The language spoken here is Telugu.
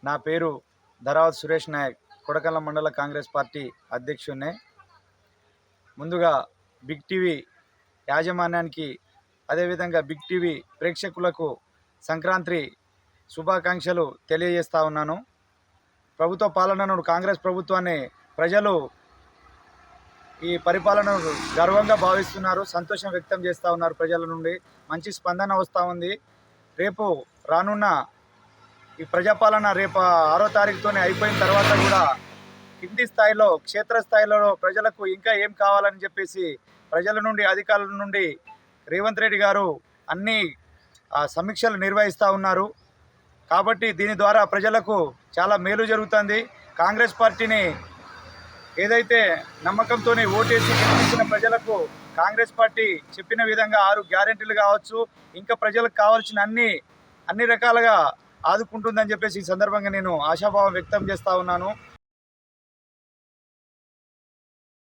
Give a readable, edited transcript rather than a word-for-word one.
నా పేరు ధరావత్ సురేష్ నాయక్, కొడకళ్ళ మండల కాంగ్రెస్ పార్టీ అధ్యక్షుడినే. ముందుగా బిగ్ టీవీ యాజమాన్యానికి, అదేవిధంగా బిగ్ టీవీ ప్రేక్షకులకు సంక్రాంతి శుభాకాంక్షలు తెలియజేస్తా ఉన్నాను. ప్రభుత్వ పాలనను, కాంగ్రెస్ ప్రభుత్వాన్ని ప్రజలు ఈ పరిపాలనను గర్వంగా భావిస్తున్నారు, సంతోషం వ్యక్తం చేస్తూ ఉన్నారు. ప్రజల నుండి మంచి స్పందన వస్తూ ఉంది. రేపు రానున్న ఈ ప్రజాపాలన రేపు 6వ తారీఖుతోనే అయిపోయిన తర్వాత కూడా కింది స్థాయిలో, క్షేత్రస్థాయిలో ప్రజలకు ఇంకా ఏం కావాలని చెప్పేసి ప్రజల నుండి, అధికారుల నుండి రేవంత్ రెడ్డి గారు అన్ని సమీక్షలు నిర్వహిస్తూ ఉన్నారు. కాబట్టి దీని ద్వారా ప్రజలకు చాలా మేలు జరుగుతుంది. కాంగ్రెస్ పార్టీని ఏదైతే నమ్మకంతో ఓటేసి గెలిపించిన ప్రజలకు కాంగ్రెస్ పార్టీ చెప్పిన విధంగా 6 గ్యారెంటీలు కావచ్చు, ఇంకా ప్రజలకు కావాల్సిన అన్ని రకాలుగా ఆదుకుంటుందని చెప్పేసి ఈ సందర్భంగా నేను ఆశాభావం వ్యక్తం చేస్తూ ఉన్నాను.